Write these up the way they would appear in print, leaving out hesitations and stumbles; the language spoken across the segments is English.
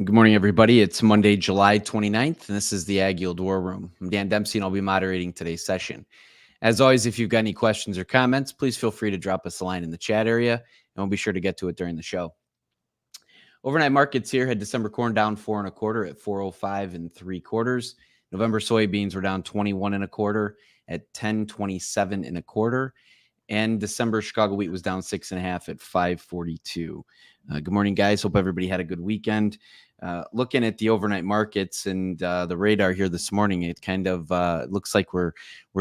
Good morning, everybody. It's Monday, July 29th, and this is the AgYield War Room. I'm Dan Dempsey, and I'll be moderating today's session. As always, if you've got any questions or comments, please feel free to drop us a line in the chat area, and we'll be sure to get to it during the show. Overnight markets here had December corn down 4 1/4 at 405 3/4. November soybeans were down 21 1/4 at 1027 1/4. And December Chicago wheat was down 6 1/2 at 542. Good morning, guys. Hope everybody had a good weekend. Looking at the overnight markets and the radar here this morning, it kind of looks like we're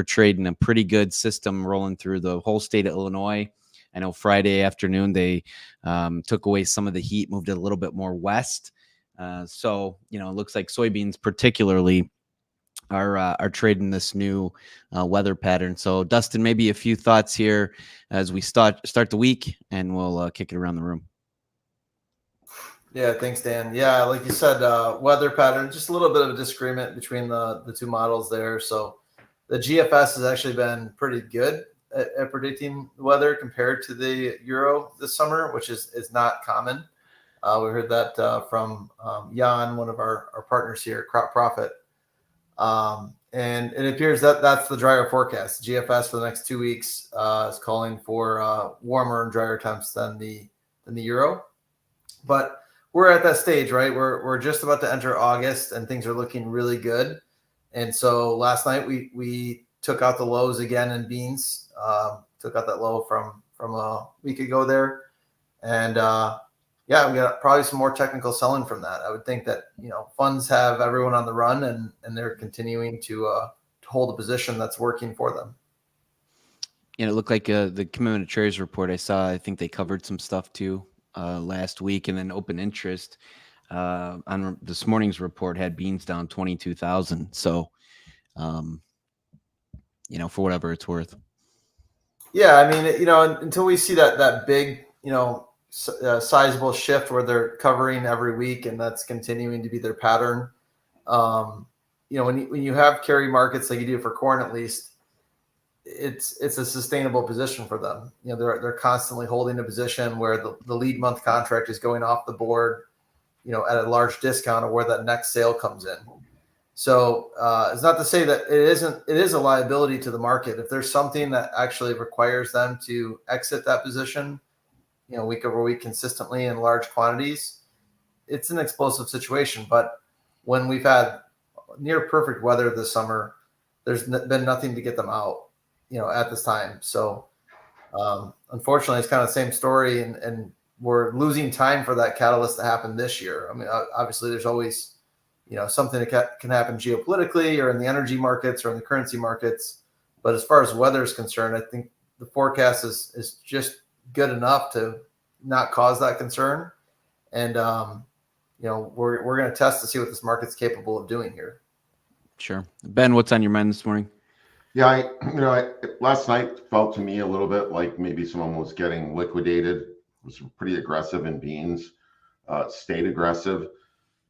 trading a pretty good system rolling through the whole state of Illinois. I know Friday afternoon they took away some of the heat, moved it a little bit more west. So it looks like soybeans particularly are trading this new weather pattern. So Dustin, maybe a few thoughts here as we start the week, and we'll kick it around the room. Yeah, thanks, Dan. Yeah, like you said, weather pattern, just a little bit of a disagreement between the two models there. So the GFS has actually been pretty good at predicting weather compared to the Euro this summer, which is not common. We heard that from Jan, one of our partners here at Crop Profit. And it appears that that's the drier forecast. GFS for the next 2 weeks is calling for warmer and drier temps than the Euro. But we're at that stage, right? We're just about to enter August, and things are looking really good. And so last night we took out the lows again in beans. Took out that low from a week ago there, and yeah, we got probably some more technical selling from that. I would think that funds have everyone on the run, and they're continuing to hold a position that's working for them. It looked like the commitment of trades report I saw. I think they covered some stuff too last week, and then open interest on this morning's report had beans down 22,000. So, for whatever it's worth. Yeah, I mean, until we see that big, sizable shift where they're covering every week, and that's continuing to be their pattern. When you have carry markets like you do for corn, at least, it's a sustainable position for them. They're constantly holding a position where the lead month contract is going off the board, at a large discount of where that next sale comes in. So it's not to say that it is a liability to the market. If there's something that actually requires them to exit that position, week over week consistently in large quantities, it's an explosive situation. But when we've had near perfect weather this summer, there's been nothing to get them out, at this time. So unfortunately, it's kind of the same story, and we're losing time for that catalyst to happen this year. I mean, obviously there's always something that can happen geopolitically or in the energy markets or in the currency markets. But as far as weather is concerned, I think the forecast is just good enough to not cause that concern. And, we're going to test to see what this market's capable of doing here. Sure. Ben, what's on your mind this morning? Yeah, last night felt to me a little bit like maybe someone was getting liquidated. It was pretty aggressive in beans, stayed aggressive.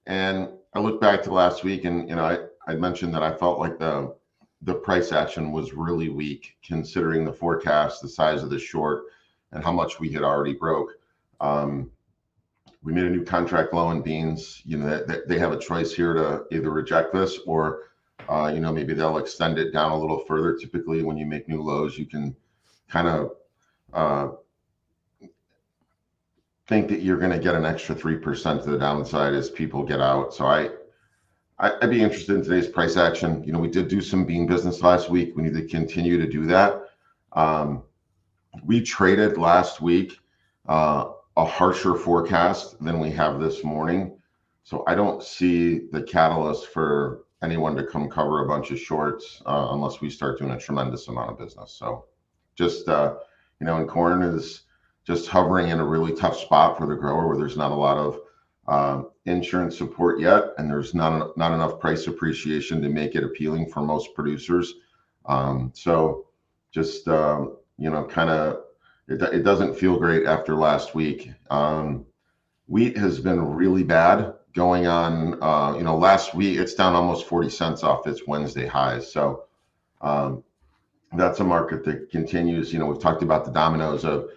And I look back to last week, and I mentioned that I felt like the price action was really weak considering the forecast, the size of the short, and how much we had already broke. We made a new contract low in beans. They have a choice here to either reject this or maybe they'll extend it down a little further. Typically, when you make new lows, you can kind of think that you're going to get an extra 3% to the downside as people get out. So I'd be interested in today's price action. We did do some bean business last week. We need to continue to do that. We traded last week a harsher forecast than we have this morning. So I don't see the catalyst for anyone to come cover a bunch of shorts unless we start doing a tremendous amount of business. So just, and corn is just hovering in a really tough spot for the grower where there's not a lot of insurance support yet, and there's not enough price appreciation to make it appealing for most producers. So just, kind of, it doesn't feel great after last week. Wheat has been really bad going on. Last week it's down almost 40 cents off its Wednesday highs. So that's a market that continues. We've talked about the dominoes of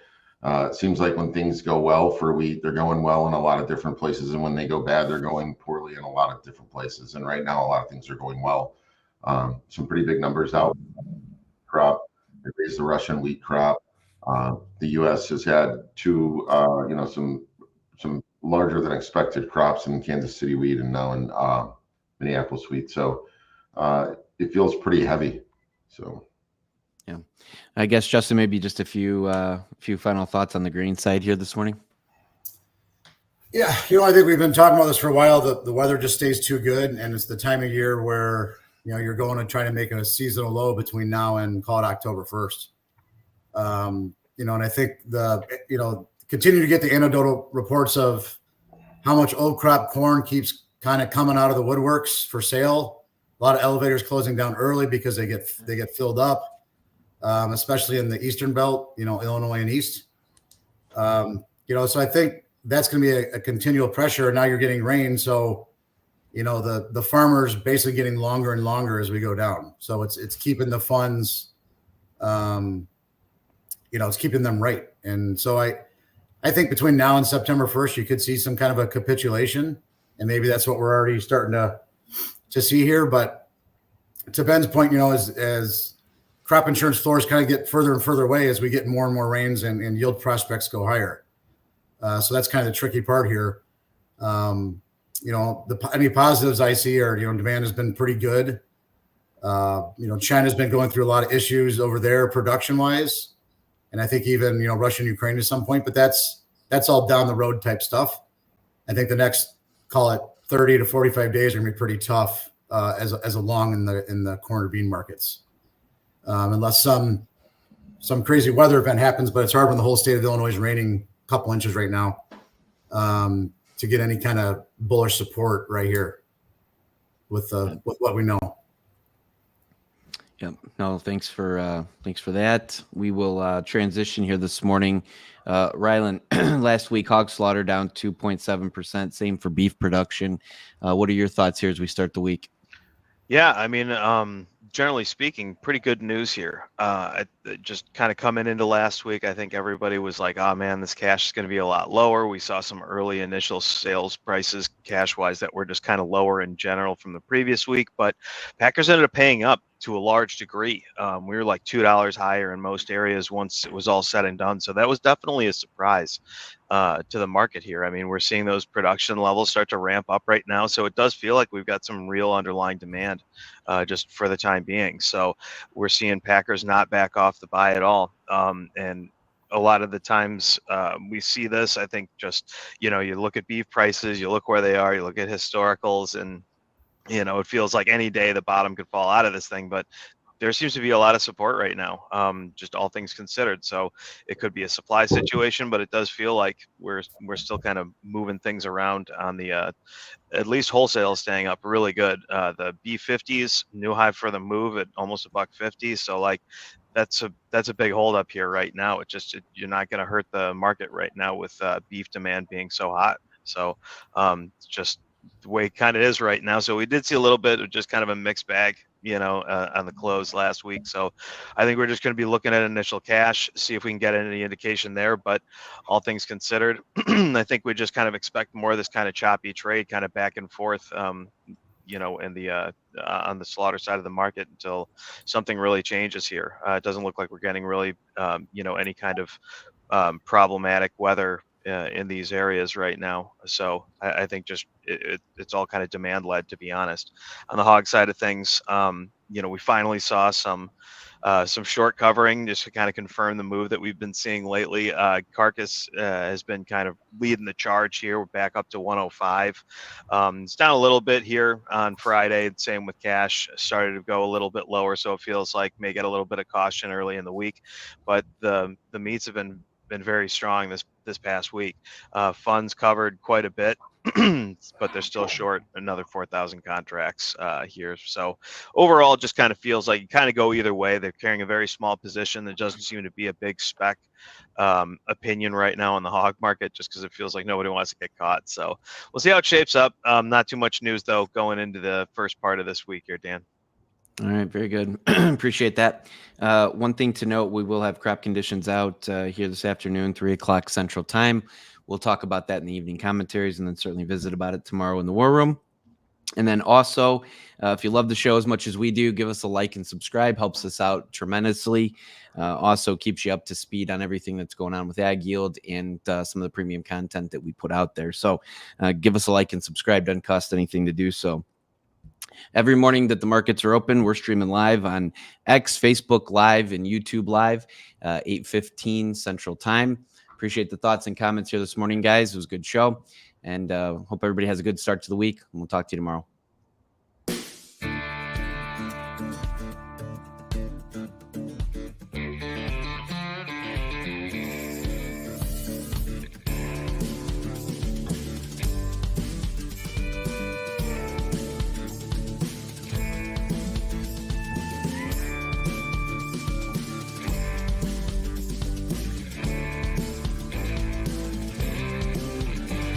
It seems like when things go well for wheat, they're going well in a lot of different places, and when they go bad, they're going poorly in a lot of different places. And right now, a lot of things are going well. Some pretty big numbers out. Crop, they raised the Russian wheat crop. The U.S. has had two, some larger than expected crops in Kansas City wheat and now in Minneapolis wheat. So it feels pretty heavy. So. Yeah, I guess Justin, maybe just a few final thoughts on the grain side here this morning. Yeah, I think we've been talking about this for a while. The weather just stays too good, and it's the time of year where you're going to try to make a seasonal low between now and call it October 1st. And I think continue to get the anecdotal reports of how much old crop corn keeps kind of coming out of the woodworks for sale. A lot of elevators closing down early because they get filled up, especially in the Eastern Belt, Illinois and East. So I think that's going to be a continual pressure. Now you're getting rain. So, the farmers basically getting longer and longer as we go down. So it's keeping the funds, it's keeping them right. And so I think between now and September 1st, you could see some kind of a capitulation, and maybe that's what we're already starting to see here. But to Ben's point, as crop insurance floors kind of get further and further away as we get more and more rains and yield prospects go higher. So that's kind of the tricky part here. Any positives I see are, demand has been pretty good. China's been going through a lot of issues over there production wise. And I think even, Russia and Ukraine to some point, but that's all down the road type stuff. I think the next, call it 30 to 45 days are going to be pretty tough as a long in the corn or bean markets. Unless some crazy weather event happens, but it's hard when the whole state of Illinois is raining a couple inches right now to get any kind of bullish support right here with what we know. Yep. No, thanks for that. We will transition here this morning. Rylan, last week hog slaughter down 2.7%. Same for beef production. What are your thoughts here as we start the week? Yeah, I mean, generally speaking, pretty good news here. Just kind of coming into last week, I think everybody was like, oh man, this cash is going to be a lot lower. We saw some early initial sales prices cash-wise that were just kind of lower in general from the previous week, but Packers ended up paying up to a large degree. We were like $2 higher in most areas once it was all said and done. So that was definitely a surprise to the market here. I mean, we're seeing those production levels start to ramp up right now. So it does feel like we've got some real underlying demand just for the time being. So we're seeing Packers not back off the buy at all. And a lot of the times we see this, I think just, you look at beef prices, you look where they are, you look at historicals, and it feels like any day the bottom could fall out of this thing, but there seems to be a lot of support right now, just all things considered. So it could be a supply situation, but it does feel like we're still kind of moving things around on the at least wholesale staying up really good. The B50s new high for the move at almost $1.50. So like that's a big hold up here right now. You're not going to hurt the market right now with beef demand being so hot. So just the way it kind of is right now. So we did see a little bit of just kind of a mixed bag, on the close last week. So I think we're just going to be looking at initial cash, see if we can get any indication there. But all things considered, I think we just kind of expect more of this kind of choppy trade kind of back and forth, in the on the slaughter side of the market until something really changes here. It doesn't look like we're getting really, any kind of problematic weather in these areas right now. So I think just it's all kind of demand led, to be honest. On the hog side of things, we finally saw some short covering just to kind of confirm the move that we've been seeing lately. Carcass has been kind of leading the charge here. We're back up to 105. It's down a little bit here on Friday. Same with cash. Started to go a little bit lower, so it feels like may get a little bit of caution early in the week. But the meats have been very strong this past week. Funds covered quite a bit, but they're still short another 4,000 contracts here. So overall, it just kind of feels like you kind of go either way. They're carrying a very small position. There doesn't seem to be a big spec opinion right now in the hog market, just because it feels like nobody wants to get caught. So we'll see how it shapes up. Not too much news though going into the first part of this week here, Dan. All right, very good. Appreciate that. One thing to note, we will have crop conditions out here this afternoon, 3 o'clock Central Time. We'll talk about that in the evening commentaries and then certainly visit about it tomorrow in the War Room. And then also, if you love the show as much as we do, give us a like and subscribe. Helps us out tremendously. Also keeps you up to speed on everything that's going on with AgYield and some of the premium content that we put out there. So give us a like and subscribe. Doesn't cost anything to do so. Every morning that the markets are open, we're streaming live on X, Facebook Live, and YouTube Live, 8:15 Central Time. Appreciate the thoughts and comments here this morning, guys. It was a good show. And hope everybody has a good start to the week. And we'll talk to you tomorrow.